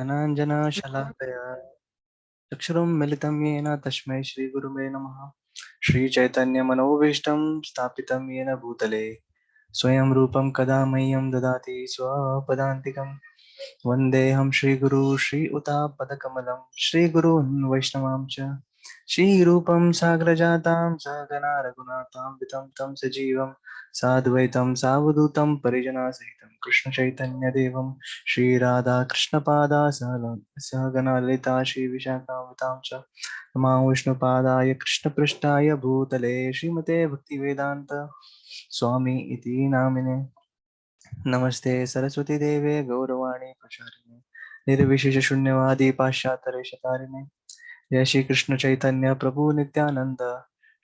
धनाञ्जनशलाकया चक्षुरुं मिलितं येन तस्मै श्रीगुरुवे नमः। श्रीचैतन्यमनोभीष्टं स्थापितं येन भूतले स्वयं रूपं कदा मह्यं ददाति स्वपदान्तिकं। वन्देऽहं श्रीगुरू श्रीयुतापदकमलं श्रीगुरून् वैष्णवां च श्रीरूपं साग्रजातां सहगना रघुनाथान्वितं तं सजीवं साद्वैतं सावधूतं परिजनसहितं कृष्णचैतन्यदेवं श्रीराधाकृष्णपादा सहगना ललिता श्रीविशाखान्वितां च नमो विष्णुपादाय कृष्णपृष्ठाय भूतले श्रीमते भक्तिवेदान्त स्वामी इति नामिने। नमस्ते सरस्वती देवे गौरवाणी प्रचारिणे निर्विशेष शून्यवादी पाश्चात्यदेशतारिणे जय श्री कृष्ण चैतन्य प्रभु नित्यानंद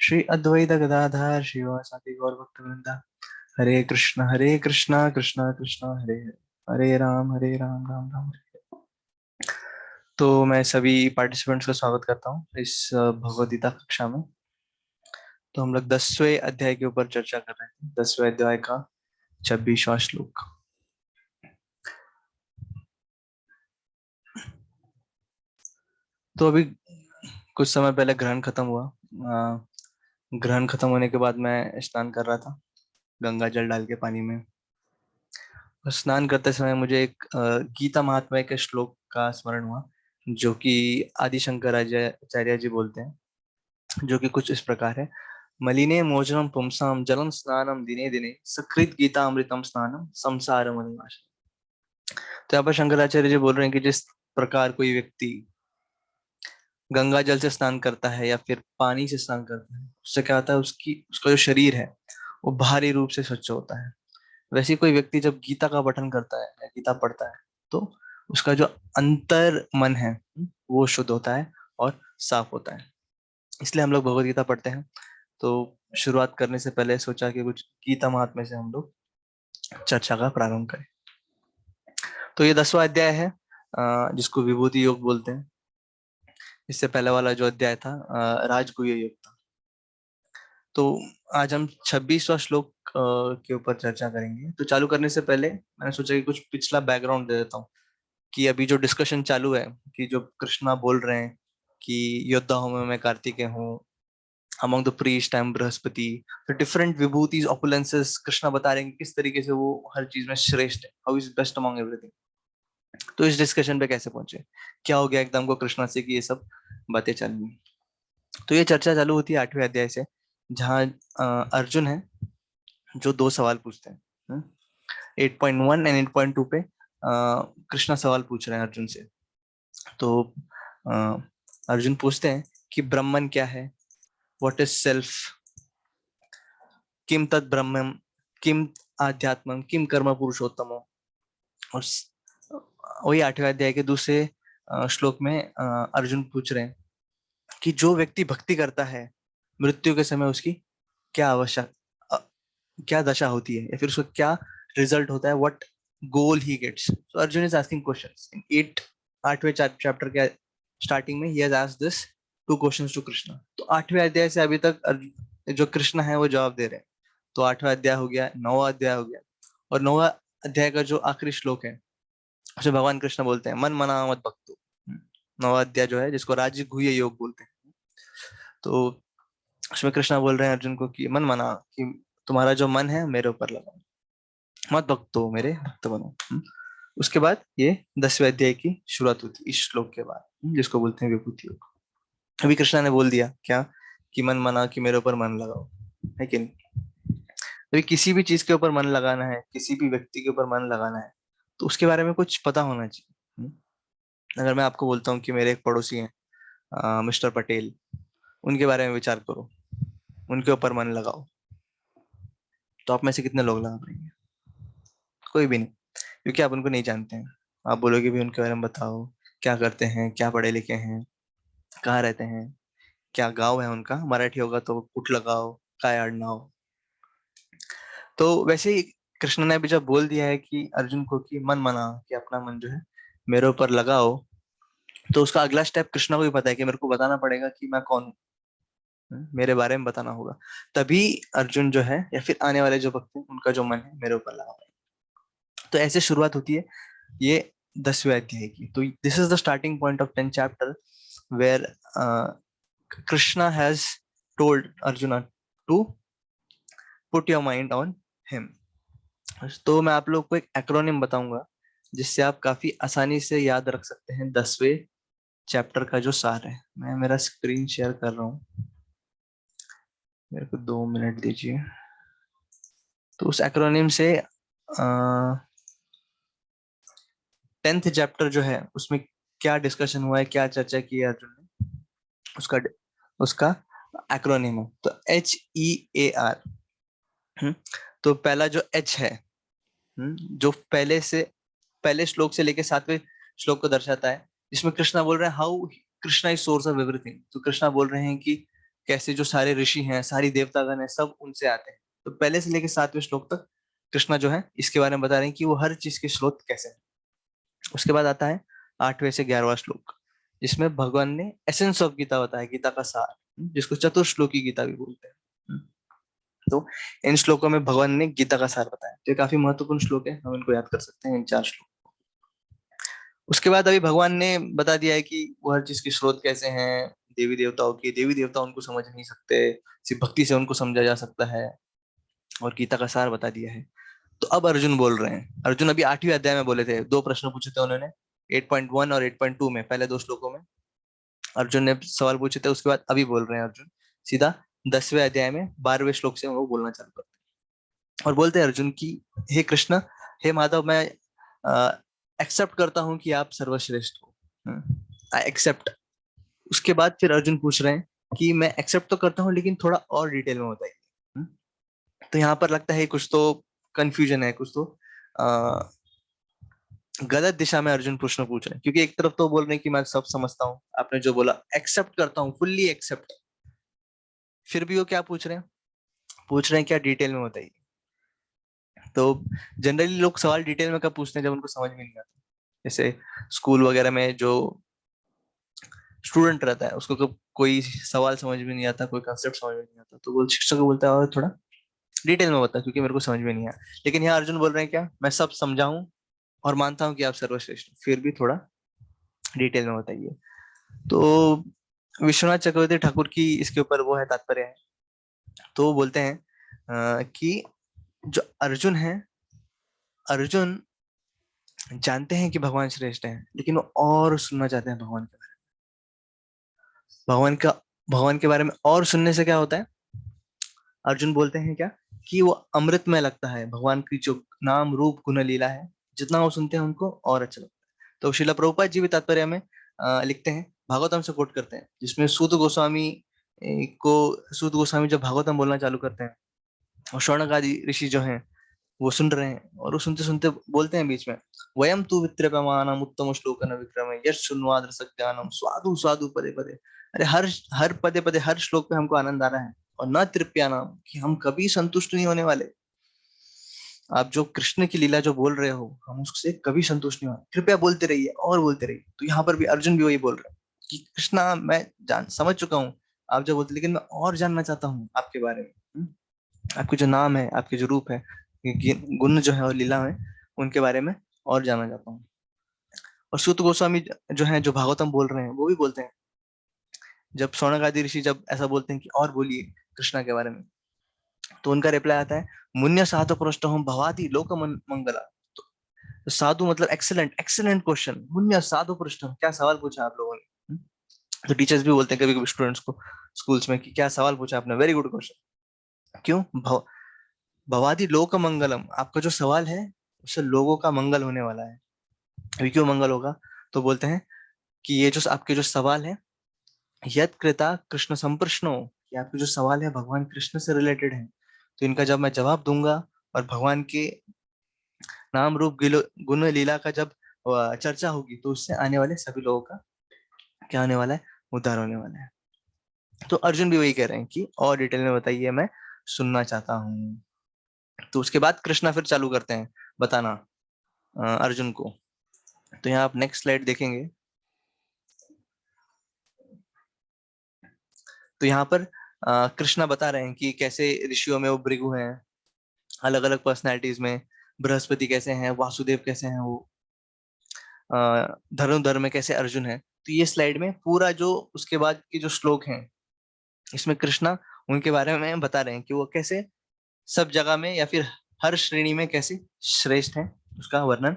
श्री अद्वैत गदाधर श्रीवासादि गौर भक्तवृंद। हरे कृष्ण कृष्ण कृष्ण हरे हरे राम राम राम हरे। तो मैं सभी पार्टिसिपेंट्स का स्वागत करता हूँ इस भगवद गीता कक्षा में। तो हम लोग 10वें अध्याय के ऊपर चर्चा कर रहे हैं। 10वें अध्याय का 26वां श्लोक। तो अभी कुछ समय पहले ग्रहण खत्म हुआ। ग्रहण खत्म होने के बाद मैं स्नान कर रहा था गंगा जल डाल के पानी में। स्नान करते समय मुझे एक गीता महात्म्य के श्लोक का स्मरण हुआ जो कि आदि शंकराचार्य जी बोलते हैं, जो कि कुछ इस प्रकार है। मलिने मोचनम पुंसाम जलम स्नानम दिने दिने सकृत गीता अमृतम स्नानम संसारम अनिनाशनम। तो यहाँ पर शंकराचार्य जी बोल रहे हैं कि जिस प्रकार कोई व्यक्ति गंगा जल से स्नान करता है या फिर पानी से स्नान करता है, उससे क्या होता है, उसका जो शरीर है वो बाहरी रूप से स्वच्छ होता है। वैसे ही कोई व्यक्ति जब गीता का पठन करता है या गीता पढ़ता है तो उसका जो अंतर मन है वो शुद्ध होता है और साफ होता है। इसलिए हम लोग भगवत गीता पढ़ते हैं। तो शुरुआत करने से पहले सोचा कि कुछ गीता महात्म्य से हम लोग चर्चा का प्रारंभ करें। तो ये 10वां अध्याय है जिसको विभूति योग बोलते हैं। इससे पहले वाला जो अध्याय था राजगुह्य योग था। तो आज हम 26वां श्लोक के ऊपर चर्चा करेंगे। तो चालू करने से पहले मैंने सोचा कि कुछ पिछला बैकग्राउंड दे देता हूँ कि अभी जो डिस्कशन चालू है कि जो कृष्णा बोल रहे हैं कि योद्धा हूं मैं कार्तिकेय हूँ, among the priest I am Brihaspati. तो डिफरेंट विभूतिज ऑपुलेंसेस कृष्णा बता रहे हैं कि किस तरीके से वो हर चीज में श्रेष्ठ है, how is best among everything. तो इस डिस्कशन पे कैसे पहुंचे, क्या हो गया एकदम को कृष्णा से कि ये सब बातें चल रही। तो ये चर्चा चालू होती है 8वें अध्याय से, जहाँ अर्जुन है जो 2 सवाल पूछते हैं। 8.1 एंड 8.2 पे कृष्णा सवाल पूछ रहे हैं अर्जुन से। तो अर्जुन पूछते हैं कि ब्रह्मन क्या है, व्हाट इज सेल्फ, किम तद ब्रह्मम, किम आध्यात्मम, किम कर्म पुरुषोत्तमो। और वही 8वें अध्याय के दूसरे श्लोक में अर्जुन पूछ रहे हैं कि जो व्यक्ति भक्ति करता है मृत्यु के समय उसकी क्या क्या दशा होती है या फिर उसका क्या रिजल्ट होता है, what goal he gets. So Arjun is asking questions in 8वें चैप्टर के स्टार्टिंग में ही has asked this 2 questions to Krishna. तो 8वें अध्याय से अभी तक जो कृष्ण है वो जवाब दे रहे हैं। तो 8वां अध्याय हो गया, 9वां अध्याय हो गया, और 9वां अध्याय का जो आखिरी श्लोक है उसमें भगवान कृष्ण बोलते हैं मन मना मत भक्तो। 9वां अध्याय जो है जिसको राजगुह्य योग बोलते हैं। तो उसमें कृष्णा बोल रहे हैं अर्जुन को कि मन मना, कि तुम्हारा जो मन है मेरे ऊपर लगाओ, मत भक्तो मेरे भक्त बनो। उसके बाद ये 10वें अध्याय की शुरुआत होती है इस श्लोक के बाद, जिसको बोलते हैं विभूति योग। अभी कृष्णा ने बोल दिया क्या कि मन मना, कि मेरे ऊपर मन लगाओ, है कि नहीं। अभी किसी भी चीज के ऊपर मन लगाना है, किसी भी व्यक्ति के ऊपर मन लगाना है तो उसके बारे में कुछ पता होना चाहिए। अगर मैं आपको बोलता हूँ कि मेरे एक पड़ोसी हैं मिस्टर पटेल, उनके बारे में विचार करो, उनके ऊपर मन लगाओ, तो आप में से कितने लोग लगा पाएंगे? कोई भी नहीं, क्योंकि आप उनको नहीं जानते हैं। आप बोलोगे भी उनके बारे में बताओ, क्या करते हैं, क्या पढ़े लिखे हैं, कहाँ रहते हैं, क्या गांव है उनका, मराठी होगा तो कुट लगाओ, काय आडनाव। तो वैसे ही कृष्ण ने भी जब बोल दिया है कि अर्जुन को कि मन मना, कि अपना मन जो है मेरे ऊपर लगाओ, तो उसका अगला स्टेप कृष्ण को भी पता है कि मेरे को बताना पड़ेगा कि मैं कौन हूँ, मेरे बारे में बताना होगा। तभी अर्जुन जो है या फिर आने वाले जो भक्त हैं उनका जो मन है मेरे ऊपर लगा पाएगा। तो ऐसे शुरुआत होती है ये 10वें अध्याय की। तो this is the starting point of 10th chapter where Krishna has told Arjuna to put your mind on him. तो मैं आप लोग को एक एक्रोनिम बताऊंगा जिससे आप काफी आसानी से याद रख सकते हैं 10वें चैप्टर का जो सार है। मैं मेरा स्क्रीन शेयर कर रहा हूँ, मेरे को 2 मिनट दीजिए। तो उस एक्रोनिम से 10th चैप्टर जो है उसमें क्या डिस्कशन हुआ है, क्या चर्चा की है अर्जुन ने, उसका उसका एक्रोनिम है। तो HEAR। तो पहला जो H है, जो पहले श्लोक से लेके 7वें श्लोक को दर्शाता है, जिसमें कृष्णा बोल रहे हैं how Krishna is source of everything. तो कृष्णा बोल रहे हैं कि कैसे जो सारे ऋषि हैं, सारी देवतागण है, सब उनसे आते हैं। तो पहले से लेके 7वें श्लोक तक कृष्णा जो है इसके बारे में बता रहे हैं कि वो हर चीज के स्रोत कैसे हैं। उसके बाद आता है 8वें से 11वां श्लोक, जिसमें भगवान ने एसेंस ऑफ गीता बताया, गीता का सार, जिसको चतुर्श्लोकी गीता भी बोलते हैं। तो इन श्लोकों में भगवान ने गीता का सार बताया। तो ये काफी महत्वपूर्ण श्लोक है, हम इनको याद कर सकते हैं, इन 4 श्लोक। उसके बाद अभी भगवान ने बता दिया है कि वो हर चीज के स्रोत कैसे हैं, देवी देवताओं की। देवी देवता उनको समझ नहीं सकते, सिर्फ भक्ति से उनको समझा जा सकता है, और गीता का सार बता दिया है। तो अब अर्जुन बोल रहे हैं। अर्जुन अभी 8वें अध्याय में बोले थे, 2 प्रश्न पूछे थे उन्होंने 8.1 और 8.2 में, पहले 2 श्लोकों में अर्जुन ने सवाल पूछे थे। उसके बाद अभी बोल रहे हैं अर्जुन सीधा 10वें अध्याय में 12वें श्लोक से वो बोलना चालू करते हैं, और बोलते हैं अर्जुन की हे कृष्ण, हे माधव, मैं एक्सेप्ट करता हूं कि आप सर्वश्रेष्ठ हो, आई एक्सेप्ट। उसके बाद फिर अर्जुन पूछ रहे हैं कि मैं एक्सेप्ट तो करता हूं, लेकिन थोड़ा और डिटेल में बताइए। तो यहाँ पर लगता है कुछ तो कंफ्यूजन है, कुछ तो गलत दिशा में अर्जुन प्रश्न पूछ रहे हैं। क्योंकि एक तरफ तो बोल रहे हैं कि मैं सब समझता हूँ, आपने जो बोला एक्सेप्ट करता हूँ, फुल्ली एक्सेप्ट, फिर भी वो क्या पूछ रहे हैं, पूछ रहे हैं क्या डिटेल में बताइए। तो जनरली लोग सवाल डिटेल में कब पूछते हैं, जब उनको समझ में नहीं आता। जैसे स्कूल वगैरह में जो स्टूडेंट रहता है, उसको कब कोई सवाल समझ में नहीं आता, कोई कंसेप्ट समझ में नहीं आता, तो वो शिक्षक को बोलता है और थोड़ा डिटेल में बता, क्योंकि मेरे को समझ में नहीं आया। लेकिन यहाँ अर्जुन बोल रहे हैं क्या, मैं सब समझा हूँ और मानता हूँ कि आप सर्वश्रेष्ठ, फिर भी थोड़ा डिटेल में बताइए। तो विश्वनाथ चक्रवर्ती ठाकुर की इसके ऊपर वो है तात्पर्य है। तो वो बोलते हैं कि जो अर्जुन है, अर्जुन जानते हैं कि भगवान श्रेष्ठ हैं, लेकिन वो और सुनना चाहते हैं भगवान के बारे में। भगवान के बारे में और सुनने से क्या होता है, अर्जुन बोलते हैं क्या, कि वो अमृत में लगता है। भगवान की जो नाम रूप गुण लीला है, जितना वो सुनते हैं उनको और अच्छा लगता है। तो शिला प्रभुपाद जी भी तात्पर्य में लिखते हैं, भागवतम से कोट करते हैं, जिसमें सूत गोस्वामी जब भागवतम बोलना चालू करते हैं, और शौनक आदि ऋषि जो हैं वो सुन रहे हैं, और वो सुनते सुनते बोलते हैं बीच में, वयम तु वित्रपमानम उत्तम श्लोकन विक्रम यश सुन्वाद रसज्ञानम स्वादु स्वादु पदे पदे। अरे हर हर पदे पदे, हर श्लोक पे हमको आनंद आ रहा है, और न तृप्यानाम, कि हम कभी संतुष्ट नहीं होने वाले। आप जो कृष्ण की लीला जो बोल रहे हो, हम उससे कभी संतुष्ट नहीं होंगे, कृपया बोलते रहिए और बोलते रहिए। तो यहाँ पर भी अर्जुन भी वही बोल रहे हैं कि कृष्णा, मैं जान समझ चुका हूँ आप जो बोलते, लेकिन मैं और जानना चाहता हूँ आपके बारे में। आपके जो नाम है, आपके जो रूप है, गुण जो है और लीला है, उनके बारे में और जानना चाहता हूँ। और सूत गोस्वामी जो है, जो भागवतम बोल रहे हैं, वो भी बोलते हैं, जब शौनक आदि ऋषि जब ऐसा बोलते हैं कि और बोलिए कृष्णा के बारे में, तो उनका रिप्लाई आता है, मुन्य साधु पृष्ठ हम भवादि लोक मंगला। तो साधु मतलब एक्सेलेंट, एक्सेलेंट क्वेश्चन, मुन्य साधु पृष्ठ, क्या सवाल पूछा आप लोगों ने। तो टीचर्स भी बोलते हैं कभी कभी स्टूडेंट्स को स्कूल्स में कि क्या सवाल पूछा आपने, वेरी गुड क्वेश्चन। क्यों, भवादि लोक मंगलम, आपका जो सवाल है उससे लोगों का मंगल होने वाला है। अभी क्यों मंगल होगा, तो बोलते हैं कि ये जो आपके जो सवाल है, यद कृता कृष्ण संप्रश्नो, कि आपके जो सवाल है भगवान कृष्ण से रिलेटेड है, तो इनका जब मैं जवाब दूंगा, और भगवान के नाम रूप गुण लीला का जब चर्चा होगी, तो उससे आने वाले सभी लोगों का क्या होने वाला है, उद्धार होने वाला है। तो अर्जुन भी वही कह रहे हैं कि और डिटेल में बताइए, मैं सुनना चाहता हूँ। तो उसके बाद कृष्णा फिर चालू करते हैं बताना अर्जुन को। तो यहाँ आप नेक्स्ट स्लाइड देखेंगे, तो यहाँ पर कृष्णा बता रहे हैं कि कैसे ऋषियों में वो भृगु हैं, अलग अलग पर्सनैलिटीज में, बृहस्पति कैसे हैं, वासुदेव कैसे हैं वो, धनुर्धर में कैसे अर्जुन है। तो ये स्लाइड में पूरा जो उसके बाद के जो श्लोक हैं, इसमें कृष्णा उनके बारे में बता रहे हैं कि वो कैसे सब जगह में या फिर हर श्रेणी में कैसे श्रेष्ठ हैं, उसका वर्णन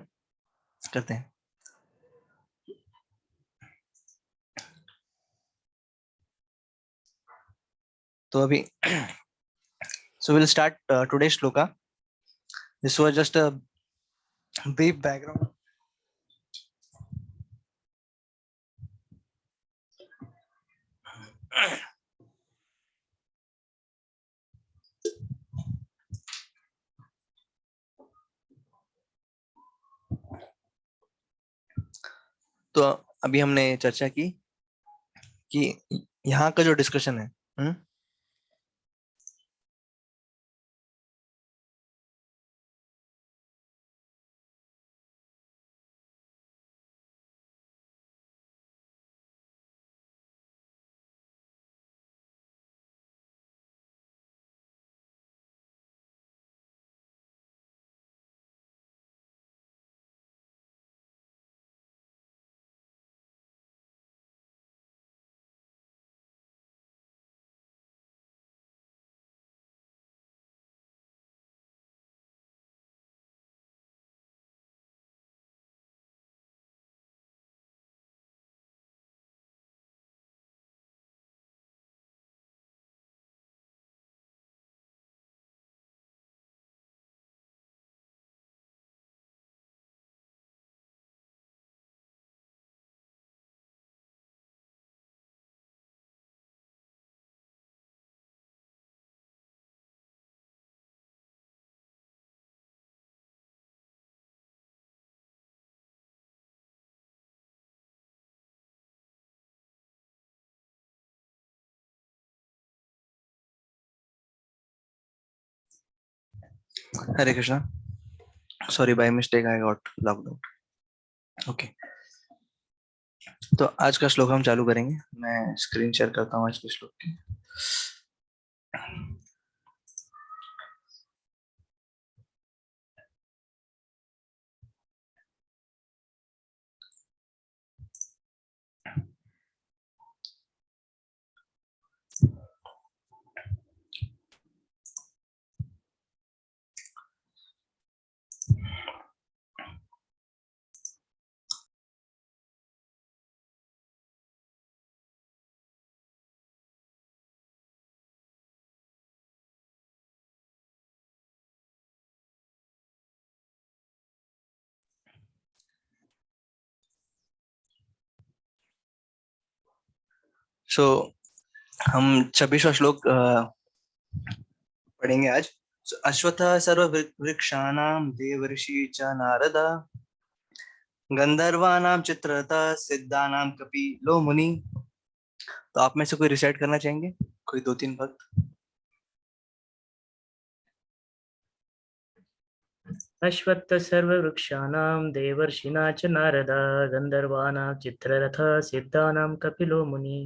करते हैं। तो अभी so we'll start today's shloka. This was just a brief background. तो अभी हमने चर्चा की कि यहाँ का जो डिस्कशन है, Hare Krishna. Sorry, by mistake I got locked out. Okay, तो आज का श्लोक हम चालू करेंगे। मैं स्क्रीन शेयर करता हूँ आज के श्लोक की। सो हम 26वां श्लोक पढ़ेंगे आज। अश्वत्थ सर्व वृक्षाणां देवर्षि च नारद गंधर्वाणां चित्ररथः सिद्धानां कपिलो मुनि। तो आप में से कोई रिसाइट करना चाहेंगे? कोई दो तीन भक्त? अश्वत्थ सर्ववृक्षाणां देवर्षिणा च नारदा गन्धर्वाणां चित्ररथः सिद्धानां कपिलो मुनि।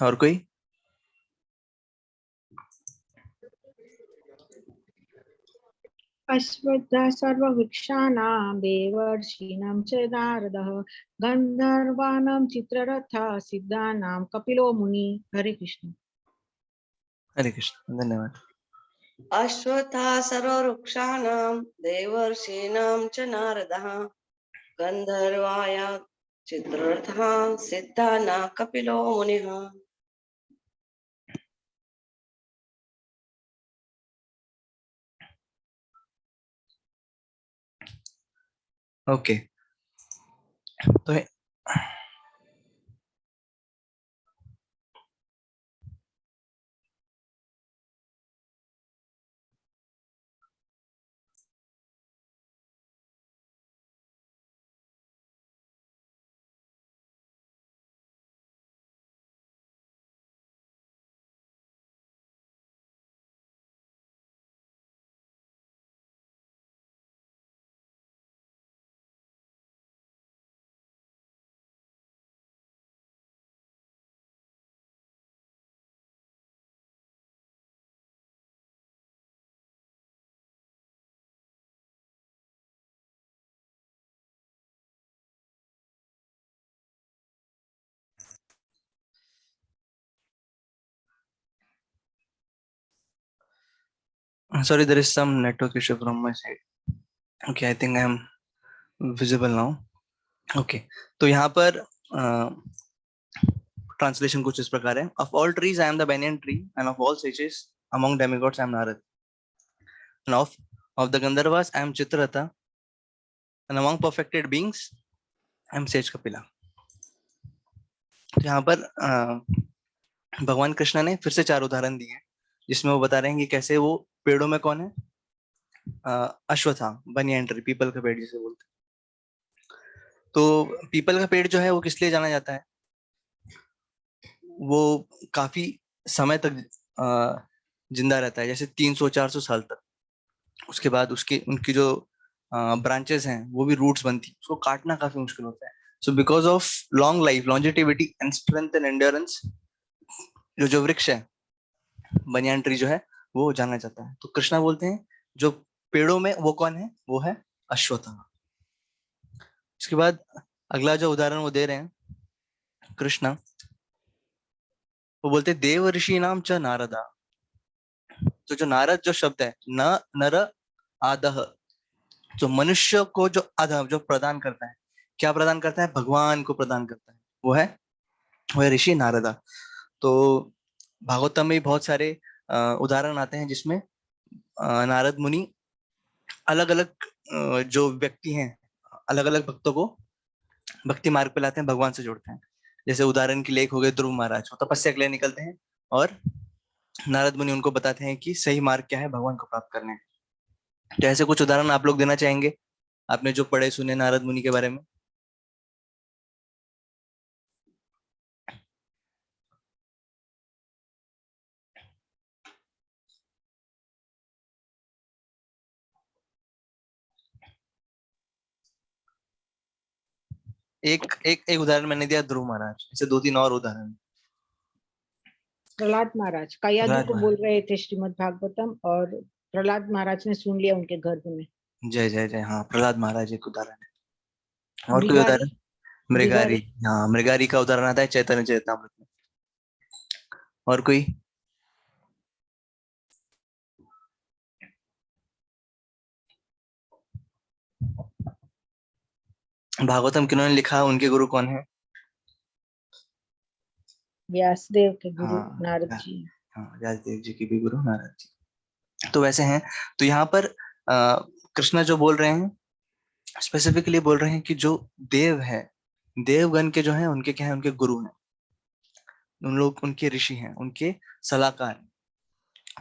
और कोई? अश्वत्थः सर्ववृक्षाणां देवर्षीणां च नारदः गन्धर्वाणां चित्ररथः सिद्धानां कपिलो मुनि। हरे कृष्ण। हरे कृष्ण, धन्यवाद। अश्वत्थः सर्ववृक्षाणां देवर्षीणां च नारदः गन्धर्वाय चित्ररथः सिद्धानां कपिलो मुनिः। ओके, तो Sorry, there is some network issue from my side. Okay, I think I am visible now. Okay, तो यहाँ पर ट्रांसलेशन कुछ इस प्रकार है. Of all trees I am the banyan tree, and of all sages among demigods I am Narad. And of the Gandharvas I am Chitraratha, and among perfected beings I am sage Kapila. यहाँ पर भगवान कृष्ण ने फिर से 4 उदाहरण दिए जिसमें वो बता रहे हैं कि कैसे वो पेड़ों में कौन है, अश्वत्थाम, बनियान ट्री, पीपल का पेड़ जिसे बोलते हैं. तो पीपल का पेड़ जो है वो किस लिए जाना जाता है, वो काफी समय तक जिंदा रहता है, जैसे 300-400 साल तक. उसके बाद उनकी जो ब्रांचेस हैं वो भी रूट्स बनती है, उसको काटना काफी मुश्किल होता है. So because of long life, longevity and strength and endurance, जो वृक्ष है, बनियान ट्री जो है, वो जाना जाता है. तो कृष्णा बोलते हैं जो पेड़ों में वो कौन है, वो है अश्वत्थामा. इसके बाद अगला जो उदाहरण वो दे रहे हैं कृष्णा, वो बोलते हैं देव ऋषि नाम च नारदा. तो जो नारद जो शब्द है, न नर आदह, जो मनुष्य को जो आदह जो प्रदान करता है, क्या प्रदान करता है, भगवान को प्रदान करता है, वो है ऋषि नारदा. तो भागवतम में बहुत सारे उदाहरण आते हैं जिसमें नारद मुनि अलग अलग जो व्यक्ति हैं, अलग अलग भक्तों को भक्ति मार्ग पे लाते हैं, भगवान से जोड़ते हैं. जैसे उदाहरण के लिए एक हो गए ध्रुव महाराज, वो तपस्या के लिए निकलते हैं और नारद मुनि उनको बताते हैं कि सही मार्ग क्या है भगवान को प्राप्त करने का. तो ऐसे कुछ उदाहरण आप लोग देना चाहेंगे, आपने जो पढ़े सुने नारद मुनि के बारे में? एक उदाहरण मैंने दिया ध्रुव महाराज, ऐसे 2-3 और उदाहरण. प्रहलाद महाराज कयादू प्रहलाद को बोल रहे थे श्रीमद् भागवतम, और प्रहलाद महाराज ने सुन लिया उनके गर्भ में. जय जय जय. हाँ, प्रहलाद महाराज एक उदाहरण है. और कोई मृगारी, उदाहरण? मृगारी. मृगारी. हाँ, मृगारी का उदाहरण आता है चैतन्य चरितामृत में. और कोई? भागवतम किन्होंने लिखा, उनके गुरु कौन है? व्यासदेव के गुरु हाँ, नारद जी. हाँ, व्यासदेव जी की भी गुरु नारद जी. तो वैसे हैं. तो यहाँ पर कृष्णा जो बोल रहे हैं, स्पेसिफिकली बोल रहे हैं कि जो देव है, देवगण के जो है उनके क्या है, उनके गुरु हैं, उन लोग उनके ऋषि हैं, उनके सलाहकार.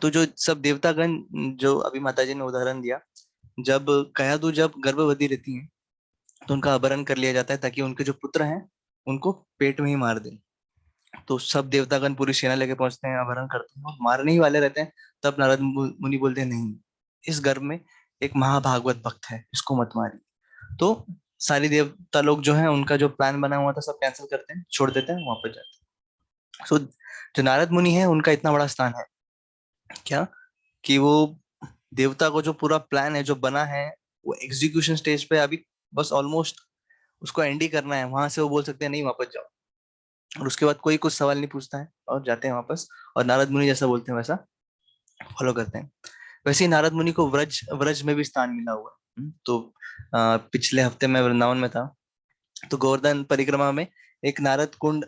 तो जो सब देवतागण, जो अभी माता जी ने उदाहरण दिया, जब कयादु जब गर्भवती रहती हैं तो उनका अपहरण कर लिया जाता है ताकि उनके जो पुत्र हैं उनको पेट में ही मार दें. तो सब देवतागण पूरी सेना लेके पहुंचते हैं, अपहरण करते हैं और मारने ही वाले रहते हैं. तब नारद मुनि बोलते हैं नहीं, इस गर्भ में एक महाभागवत भक्त है, इसको मत मारिए. तो सारी देवता लोग जो है, उनका जो प्लान बना हुआ था सब कैंसिल करते हैं, छोड़ देते हैं, वापस जाते हैं. सो जो नारद मुनि है उनका इतना बड़ा स्थान है क्या, कि वो देवता को जो पूरा प्लान है जो बना है, वो एग्जीक्यूशन स्टेज पे अभी बस ऑलमोस्ट उसको एंड ही करना है, वहां से वो बोल सकते हैं नहीं वापस जाओ. और उसके बाद कोई कुछ सवाल नहीं पूछता है और जाते हैं वापस, और नारद मुनि जैसा बोलते हैं वैसा फॉलो करते हैं. वैसे ही नारद मुनि को व्रज व्रज में भी स्थान मिला हुआ है. तो पिछले हफ्ते मैं वृंदावन में था, तो गोवर्धन परिक्रमा में एक नारद कुंड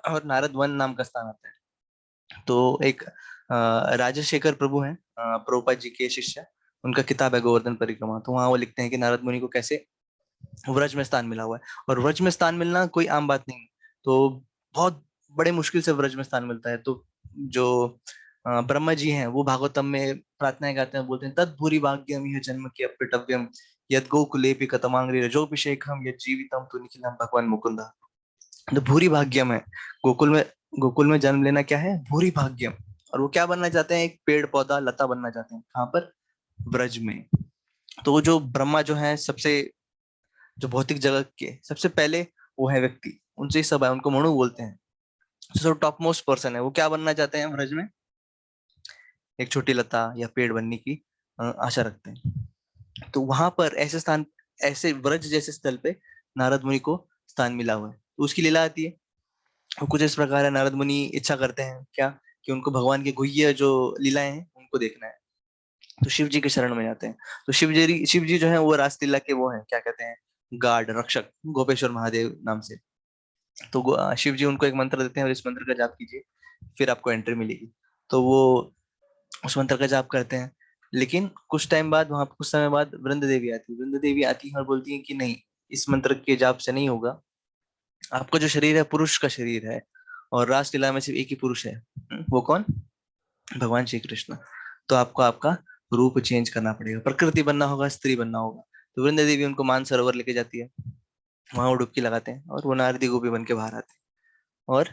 और नारद वन नाम का स्थान आता है. तो एक राजशेखर प्रभु हैं, प्रभुपाद जी के शिष्य, उनका किताब है गोवर्धन परिक्रमा. तो वहां वो लिखते हैं कि नारद मुनि को कैसे व्रज में स्थान मिला हुआ है. और व्रज में स्थान मिलना कोई आम बात नहीं है. तो बहुत बड़े मुश्किल से व्रज में स्थान मिलता है. तो जो ब्रह्मा जी हैं वो भागवतम में प्रार्थनाएं गाते हैं, बोलते हैं तद भूरि भाग्यम यह जन्म की अपितव्यम यद गोकुलेपि कतमांग्री रजोभिषेकम यद जीवितम तु निखिलम भगवान मुकुंदा. तो भूरि भाग्यम है, गोकुल में जन्म लेना क्या है, भूरि भाग्यम. और वो क्या बनना चाहते हैं, एक पेड़ पौधा लता बनना चाहते हैं. कहाँ पर? ब्रज में. तो जो ब्रह्मा जो है, सबसे जो भौतिक जगत के सबसे पहले वो है व्यक्ति, उनसे ही सब है, उनको मनु बोलते हैं. जो टॉप मोस्ट पर्सन है, वो क्या बनना चाहते हैं ब्रज में, एक छोटी लता या पेड़ बनने की आशा रखते हैं. तो वहां पर ऐसे स्थान, ऐसे ब्रज जैसे स्थल पे नारद मुनि को स्थान मिला हुआ है. तो उसकी लीला आती है. वो कुछ इस प्रकार है, नारद मुनि इच्छा करते हैं क्या, कि उनको भगवान की गुह्य जो लीलाएं हैं उनको देखना है. तो शिव जी के शरण में जाते हैं। तो शिव जी जो है वो रासलीला के वो हैं, क्या कहते हैं, गार्ड, रक्षक, गोपेश्वर महादेव नाम से। तो शिव जी उनको एक मंत्र देते हैं और इस मंत्र का जाप कीजिए, फिर आपको एंट्री मिलेगी। तो वो उस मंत्र का जाप करते हैं। लेकिन कुछ टाइम बाद, वहां कुछ समय बाद वृंद देवी आती है और बोलती है कि नहीं, इस मंत्र के जाप से नहीं होगा। आपका जो शरीर है पुरुष का शरीर है, और रासलीला में सिर्फ एक ही पुरुष है। वो कौन? भगवान श्री कृष्ण। तो आपको आपका रूप चेंज करना पड़ेगा, प्रकृति बनना होगा, स्त्री बनना होगा। तो वृंदा देवी उनको मानसरोवर लेके जाती है, वहां वो डुबकी लगाते हैं और वो नारदी गोपी बन के बाहर आते हैं, और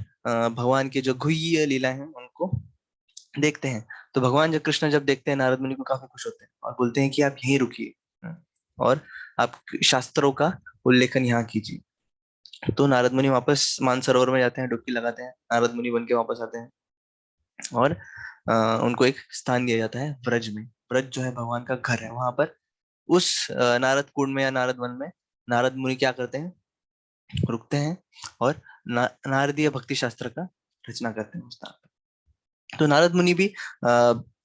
भगवान की जो गुह्य लीला है उनको देखते हैं। तो भगवान जब कृष्ण जब देखते हैं नारद मुनि को, काफी खुश होते हैं और बोलते हैं कि आप यहीं रुकिए और आप शास्त्रों का उल्लेखन यहाँ कीजिए। तो नारद मुनि वापस मानसरोवर में जाते हैं, डुबकी लगाते हैं, नारद मुनि बन के वापस आते हैं, और उनको एक स्थान दिया जाता है ब्रज में। ब्रज जो है भगवान का घर है। वहां पर उस नारद कुंड में या नारद वन में नारद मुनि क्या करते हैं, रुकते हैं और नारदीय भक्ति शास्त्र का रचना करते हैं उस स्थान पर। तो नारद मुनि भी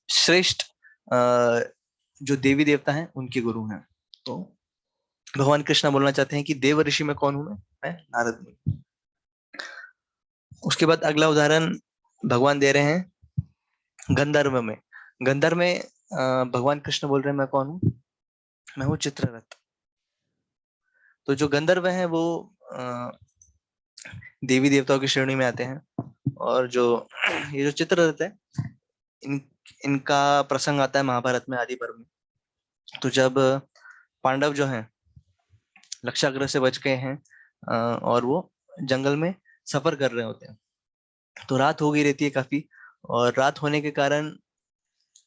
श्रेष्ठ जो देवी देवता हैं उनके गुरु हैं। तो भगवान कृष्ण बोलना चाहते हैं कि देव ऋषि में कौन हूं मैं नारद मुनि। उसके बाद अगला उदाहरण भगवान दे रहे हैं गंधर्व में। गंधर्व में भगवान कृष्ण बोल रहे हैं मैं कौन हूं, मैं हूँ चित्ररथ। तो जो गंधर्व है वो देवी देवताओं की श्रेणी में आते हैं, और जो ये जो चित्ररथ है, इनका प्रसंग आता है महाभारत में, आदि पर्व में। तो जब पांडव जो हैं लक्षाग्रह से बच गए हैं और वो जंगल में सफर कर रहे होते हैं, तो रात हो गई रहती है काफी, और रात होने के कारण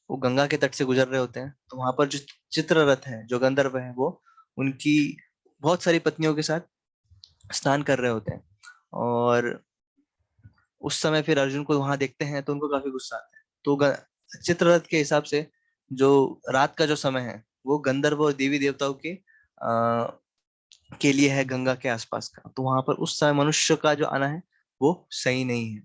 वो गंगा के तट से गुजर रहे होते हैं। तो वहां पर जो चित्ररथ है, जो गंधर्व है, वो उनकी बहुत सारी पत्नियों के साथ स्नान कर रहे होते हैं। और उस समय फिर अर्जुन को वहां देखते हैं तो उनको काफी गुस्सा आता है। तो चित्ररथ के हिसाब से जो रात का जो समय है वो गंधर्व और देवी देवताओं के लिए है, गंगा के आसपास का। तो वहां पर उस समय मनुष्य का जो आना है वो सही नहीं है।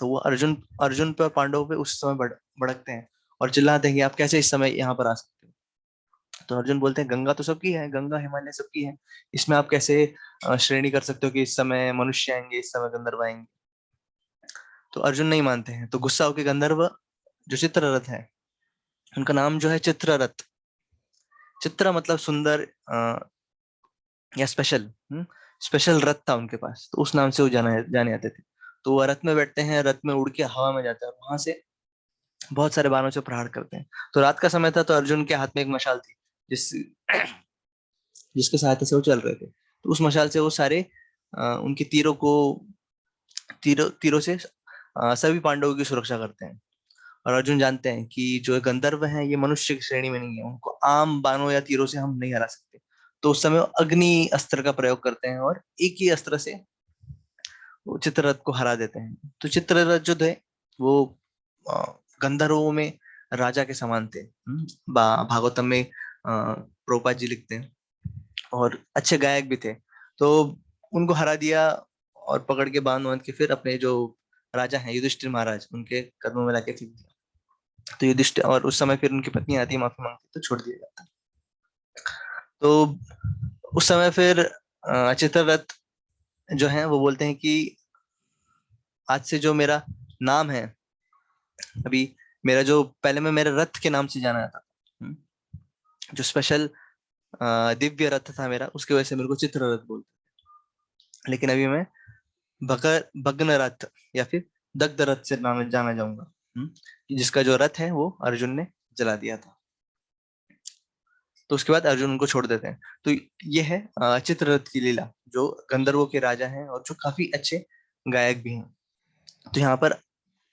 तो वो अर्जुन अर्जुन पे और पांडवों पे उस समय भड़कते हैं और चिल्लाते हैं कि आप कैसे इस समय यहाँ पर आ सकते हो। तो अर्जुन बोलते हैं गंगा तो सबकी है, गंगा हिमालय सबकी है, इसमें आप कैसे श्रेणी कर सकते हो कि इस समय मनुष्य आएंगे, इस समय गंधर्व आएंगे। तो अर्जुन नहीं मानते हैं। तो गुस्सा होकर गंधर्व जो चित्ररथ है, उनका नाम जो है चित्ररथ, चित्र मतलब सुंदर या स्पेशल, स्पेशल रथ था उनके पास, तो उस नाम से वो जाने जाते थे। तो वो रथ में बैठते हैं, रथ में उड़ के हवा में जाते हैं और वहां से बहुत सारे बाणों से प्रहार करते हैं। तो रात का समय था, तो अर्जुन के हाथ में एक मशाल थी जिसके सहायता से वो चल रहे थे। तो उस मशाल से वो सारे उनके तीरों से सभी पांडवों की सुरक्षा करते हैं। और अर्जुन जानते हैं कि जो गंधर्व हैं ये मनुष्य की श्रेणी में नहीं है, उनको आम बाणों या तीरों से हम नहीं हरा सकते। तो उस समय वो अग्नि अस्त्र का प्रयोग करते हैं और एक ही अस्त्र से वो चित्ररथ को हरा देते हैं। तो चित्ररथ जो थे वो गंधर्वों में राजा के समान थे। भागवतम में प्रभुपाद जी लिखते हैं, और अच्छे गायक भी थे। तो उनको हरा दिया और पकड़ के बांध के फिर अपने जो राजा हैं युधिष्ठिर महाराज, उनके कदमों में लाके फेंक दिया। तो युधिष्ठिर, और उस समय फिर उनकी पत्नी आती है, माफी मांगती, तो छोड़ दिया जाता है। तो उस समय फिर चित्ररथ जो है वो बोलते हैं कि आज से जो मेरा नाम है, अभी मेरा जो पहले मैं मेरे रथ के नाम से जाना जाता था, जो स्पेशल दिव्य रथ था मेरा, उसकी वजह से मेरे को चित्ररथ बोलते हैं। लेकिन अभी मैं भग्न रथ या फिर दग्ध रथ से जाना जाऊंगा, जिसका जो रथ है वो अर्जुन ने जला दिया था। तो उसके बाद अर्जुन उनको छोड़ देते हैं। तो ये है चित्ररथ की लीला, जो गंधर्वों के राजा हैं और जो काफी अच्छे गायक भी हैं। तो यहाँ पर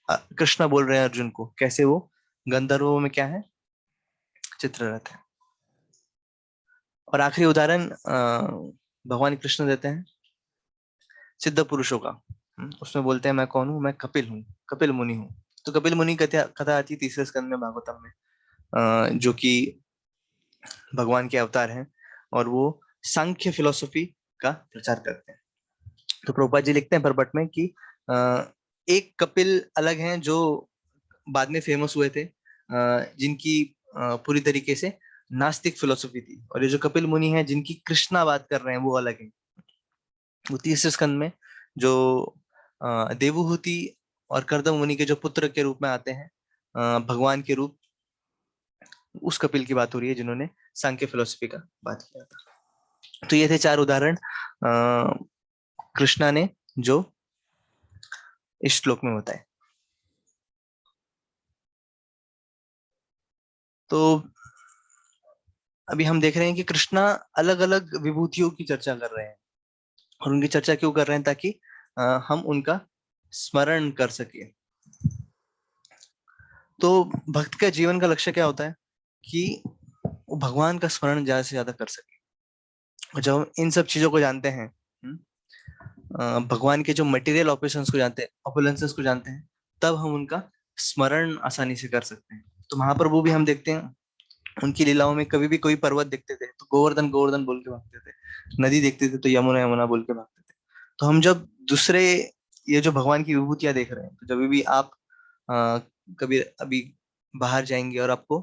कृष्ण बोल रहे हैं अर्जुन को कैसे वो गंधर्वों में क्या है, चित्ररथ है। और आखिरी उदाहरण भगवान कृष्ण देते हैं सिद्ध पुरुषों का। उसमें बोलते हैं मैं कौन हूँ, मैं कपिल हूँ, कपिल मुनि हूँ। तो कपिल मुनि कथा आती है तीसरे स्कंद में भागवतम में, जो कि भगवान के अवतार हैं और वो सांख्य फिलोसफी का प्रचार करते हैं। तो प्रभुपाद जी लिखते हैं परबट में कि एक कपिल अलग हैं जो बाद में फेमस हुए थे, जिनकी पूरी तरीके से नास्तिक फिलोसफी थी, और ये जो कपिल मुनि है जिनकी कृष्णा बात कर रहे हैं वो अलग है। वो तीसरे स्कंद में जो देवहूति और कर्दम मुनि के जो पुत्र के रूप में आते हैं, भगवान के रूप, उस कपिल की बात हो रही है जिन्होंने सांख्य फिलोसफी का बात किया था। तो ये थे 4 उदाहरण कृष्णा ने जो इस श्लोक में बताए। तो अभी हम देख रहे हैं कि कृष्णा अलग अलग विभूतियों की चर्चा कर रहे हैं, और उनकी चर्चा क्यों कर रहे हैं? ताकि हम उनका स्मरण कर सके। तो भक्त का जीवन का लक्ष्य क्या होता है? कि वो भगवान का स्मरण ज्यादा से ज्यादा कर सके। और जब हम इन सब चीजों को जानते हैं, भगवान के जो मटेरियल ऑपरेशंस को जानते हैं, ऑपुलेंसेस को जानते हैं, तब हम उनका स्मरण आसानी से कर सकते हैं। तो महाप्रभु भी हम देखते हैं, उनकी लीलाओं में कभी भी कोई पर्वत देखते थे तो गोवर्धन गोवर्धन बोल के भागते थे, नदी देखते थे तो यमुना यमुना बोल के भागते थे। तो हम जब दूसरे ये जो भगवान की विभूतियां देख रहे हैं, तो जब भी आप कभी अभी बाहर जाएंगे और आपको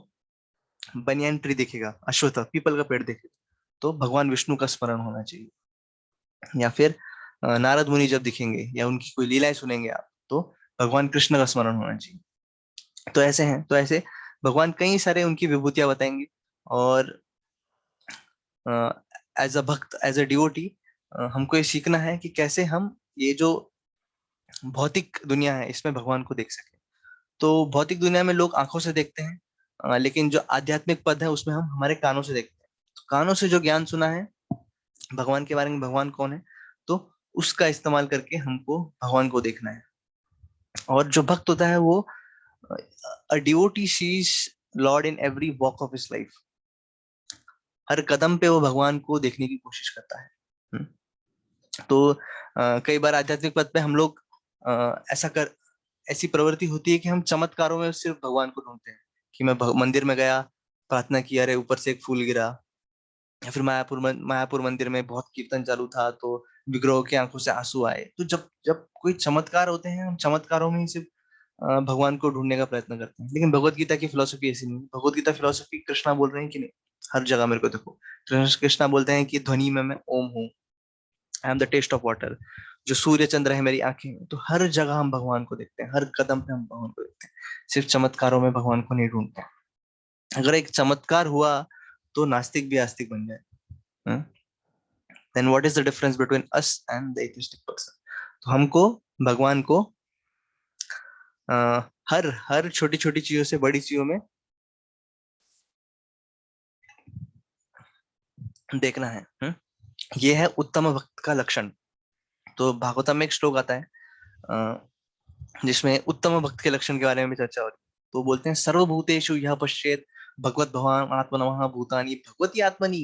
बनियान ट्री दिखेगा, अश्वत्थ पीपल का पेड़ दिखेगा, तो भगवान विष्णु का स्मरण होना चाहिए। या फिर नारद मुनि जब दिखेंगे या उनकी कोई लीलाएं सुनेंगे आप, तो भगवान कृष्ण का स्मरण होना चाहिए। तो ऐसे हैं, तो ऐसे भगवान कई सारे उनकी विभूतियां बताएंगे। और एज अ भक्त, एज अ डिवोटी, हमको ये सीखना है कि कैसे हम ये जो भौतिक दुनिया है इसमें भगवान को देख सके। तो भौतिक दुनिया में लोग आंखों से देखते हैं, लेकिन जो आध्यात्मिक पद है उसमें हम हमारे कानों से देखते हैं। तो कानों से जो ज्ञान सुना है भगवान के बारे में, भगवान कौन है, तो उसका इस्तेमाल करके हमको भगवान को देखना है। और जो भक्त होता है वो a devotee sees lord in every walk of his life. हर कदम पे वो भगवान को देखने की कोशिश करता है। तो कई बार आध्यात्मिक पद पे हम लोग ऐसी प्रवृत्ति होती है कि हम चमत्कारों में सिर्फ भगवान को ढूंढते हैं। कि मैं मंदिर में गया, प्रार्थना की, अरे ऊपर से एक फूल गिरा। या फिर मायापुर मंदिर में बहुत कीर्तन चालू था तो विग्रहों की आंखों से आंसू आए। तो जब जब कोई चमत्कार होते हैं, हम चमत्कारों में ही सिर्फ भगवान को ढूंढने का प्रयत्न करते हैं। लेकिन भगवत गीता की फिलोसफी ऐसी नहीं। भगवत गीता फिलोसफी कृष्णा बोल रहे हैं कि नहीं, हर जगह मेरे को देखो कृष्णा बोलते हैं कि ध्वनि में मैं ओम हूँ, I am the test of water. जो सूर्य चंद्र है मेरी आंखें। तो हर जगह हम भगवान को देखते हैं, हर कदम पे हम भगवान को देखते हैं, सिर्फ चमत्कारों में भगवान को नहीं ढूंढते। अगर एक चमत्कार हुआ तो नास्तिक भी आस्तिक बन जाए। Then what is the difference between us and the atheistic person? तो हमको भगवान को हर हर छोटी छोटी चीजों से बड़ी चीजों में देखना है। ये है उत्तम भक्त का लक्षण। तो भागवतम में एक श्लोक आता है जिसमें उत्तम भक्त के लक्षण के बारे में भी चर्चा हो रही है। तो बोलते हैं सर्वभूतेषु यः पश्येत् भगवत भवान आत्मनः भूतानि भगवती आत्मनि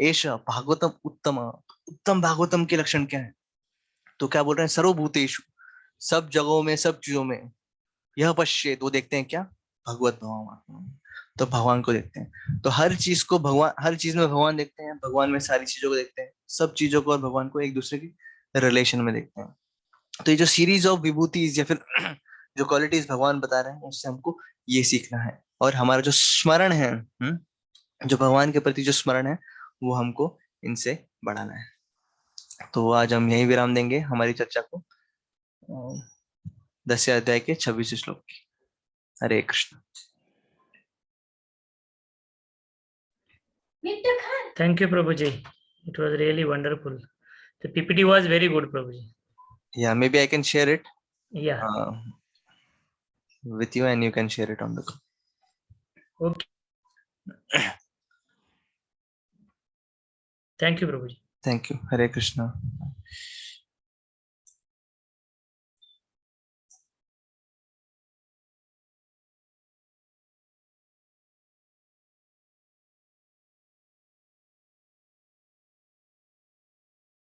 एष भागवतम उत्तम। उत्तम भागवतम के लक्षण क्या है? तो क्या बोल रहे हैं? सर्वभूतेषु, सब जगहों में, सब चीजों में, यह पश्येत, वो देखते हैं क्या? भगवत भवान, तो भगवान को देखते हैं। तो हर चीज को भगवान, हर चीज में भगवान देखते हैं, भगवान में सारी चीजों को देखते हैं, सब चीजों को और भगवान को एक दूसरे की रिलेशन में देखते हैं। तो ये जो सीरीज ऑफ विभूतिज या फिर जो क्वालिटीज भगवान बता रहे हैं उससे हमको ये सीखना है। और हमारा जो स्मरण है, जो भगवान के प्रति जो स्मरण है, वो हमको इनसे बढ़ाना है। तो आज हम यही विराम देंगे हमारी चर्चा को 10 अध्याय के 26 श्लोक की। हरे Krishna. Thank you, Prabhuji. It was really wonderful. The PPT was very good, Prabhuji. Yeah, maybe I can share it Yeah. with you and you can share it on the group. Okay. Thank you, Prabhuji. Thank you. Hare Krishna.